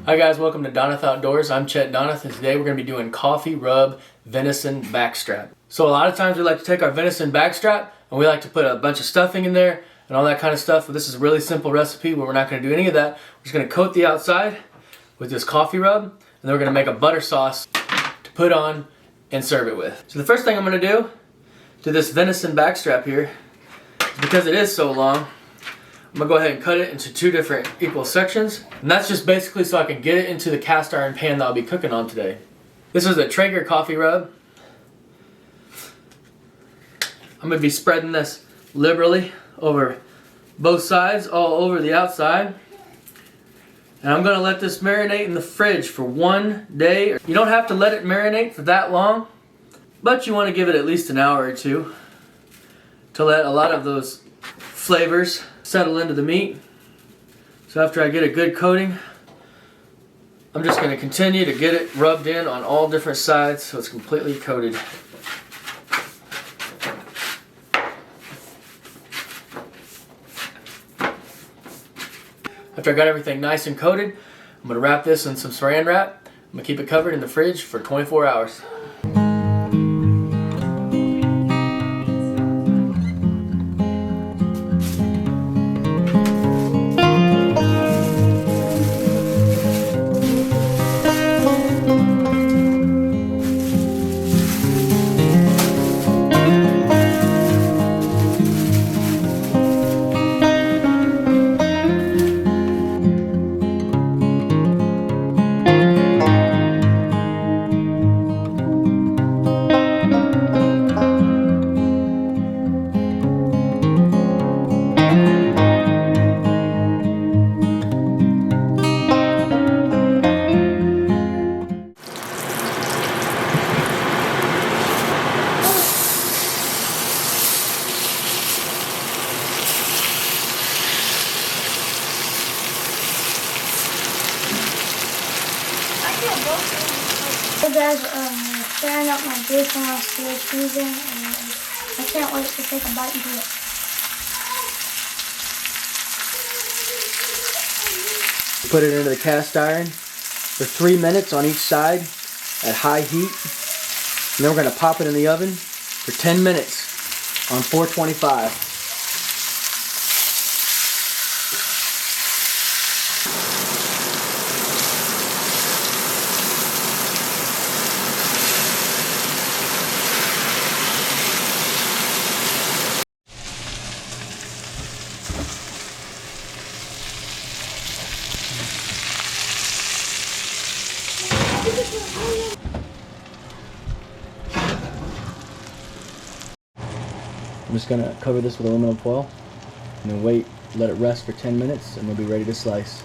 Hi guys, welcome to Donath Outdoors. I'm Chet Donath, and today we're going to be doing coffee rub venison backstrap. So a lot of times we like to take our venison backstrap and we like to put a bunch of stuffing in there and all that kind of stuff. But this is a really simple recipe where we're not going to do any of that. We're just going to coat the outside with this coffee rub, and then we're going to make a butter sauce to put on and serve it with. So the first thing I'm going to do to this venison backstrap here is, because it is so long, I'm going to go ahead and cut it into two different equal sections. And that's just basically so I can get it into the cast iron pan that I'll be cooking on today. This is a Traeger Coffee Rub. I'm going to be spreading this liberally over both sides, all over the outside. And I'm going to let this marinate in the fridge for 1 day. You don't have to let it marinate for that long, but you want to give it at least an hour or two to let a lot of those flavors settle into the meat. So after I get a good coating, I'm just going to continue to get it rubbed in on all different sides so it's completely coated. After I got everything nice and coated, I'm going to wrap this in some saran wrap. I'm going to keep it covered in the fridge for 24 hours. Hey guys, staring up my bacon while still freezing, and I can't wait to take a bite into it. Put it into the cast iron for 3 minutes on each side at high heat. And then we're going to pop it in the oven for 10 minutes on 425. I'm just going to cover this with aluminum foil and then wait, let it rest for 10 minutes, and we'll be ready to slice.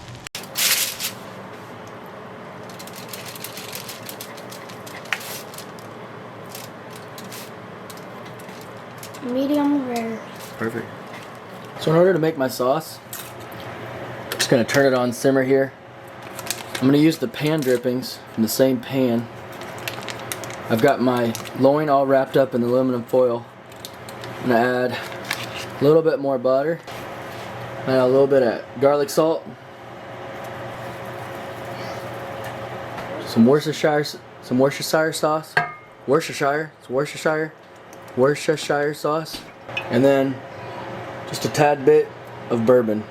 Medium rare. Perfect. So in order to make my sauce, I'm just going to turn it on simmer here. I'm going to use the pan drippings from the same pan. I've got my loin all wrapped up in aluminum foil. I'm going to add a little bit more butter, add a little bit of garlic salt, some Worcestershire sauce, Worcestershire sauce, and then just a tad bit of bourbon.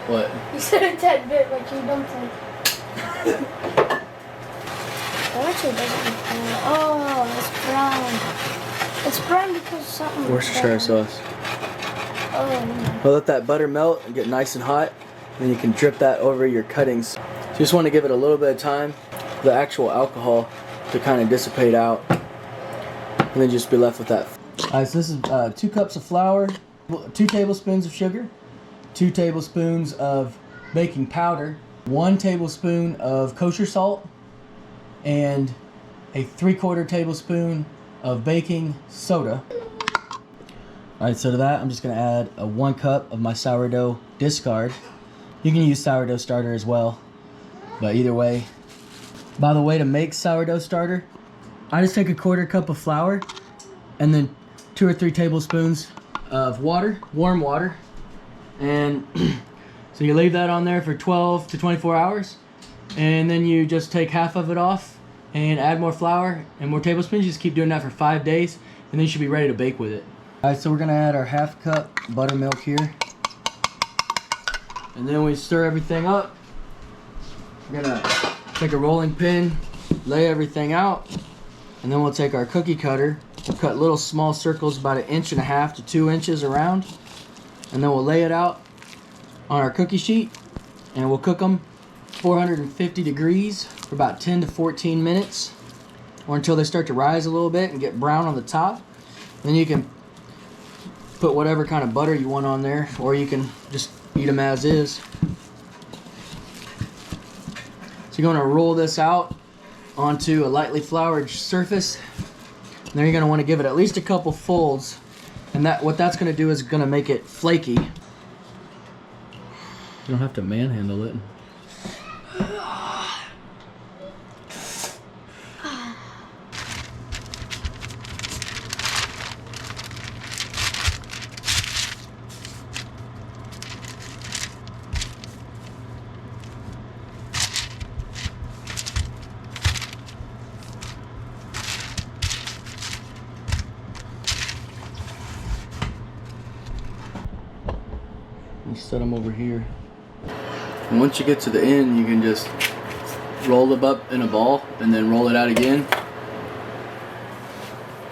What? You said a tad bit, like you don't think. That actually doesn't look brown. Oh, it's brown. It's brown because something. Worcestershire sauce. Oh, no. We'll let that butter melt and get nice and hot, and then you can drip that over your cuttings. So you just want to give it a little bit of time for the actual alcohol to kind of dissipate out, and then just be left with that. Alright, so this is 2 cups of flour, 2 tablespoons of sugar, 2 tablespoons of baking powder, 1 tablespoon of kosher salt, and a 3/4 tablespoon of baking soda. Alright, so to that I'm just going to add a 1 cup of my sourdough discard. You can use sourdough starter as well, but either way. By the way, to make sourdough starter, I just take a 1/4 cup of flour and then 2 or 3 tablespoons of water, warm water, And so you leave that on there for 12 to 24 hours. And then you just take half of it off and add more flour and more tablespoons. You just keep doing that for 5 days, and then you should be ready to bake with it. Alright, so we're gonna add our half cup buttermilk here. And then we stir everything up. We're gonna take a rolling pin, lay everything out, and then we'll take our cookie cutter. We'll cut little small circles about 1.5 inches to 2 inches around, and then we'll lay it out on our cookie sheet, and we'll cook them 450 degrees for about 10 to 14 minutes, or until they start to rise a little bit and get brown on the top. Then you can put whatever kind of butter you want on there, or you can just eat them as is. So you're going to roll this out onto a lightly floured surface. And then you're going to want to give it at least a couple folds, and what that's going to do is going to make it flaky. You don't have to manhandle it. You set them over here. And once you get to the end, you can just roll them up in a ball and then roll it out again.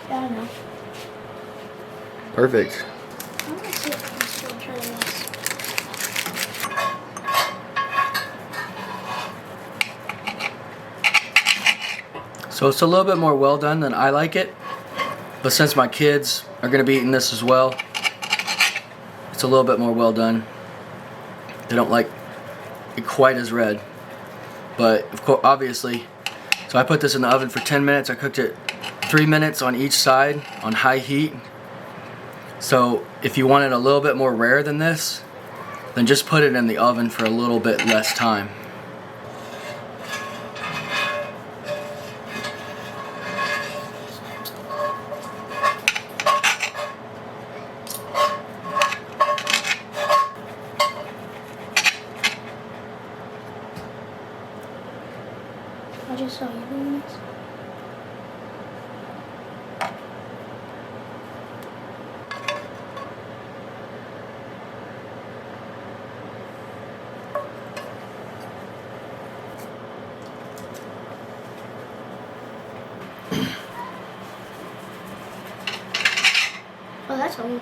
Yeah, I know. Perfect. I want to see if I can still try this. So it's a little bit more well done than I like it, but since my kids are going to be eating this as well, it's a little bit more well done. They don't like it quite as red, but of course, obviously. So I put this in the oven for 10 minutes. I cooked it 3 minutes on each side on high heat. So if you want it a little bit more rare than this, then just put it in the oven for a little bit less time. I just saw you doing this. Oh, that's old.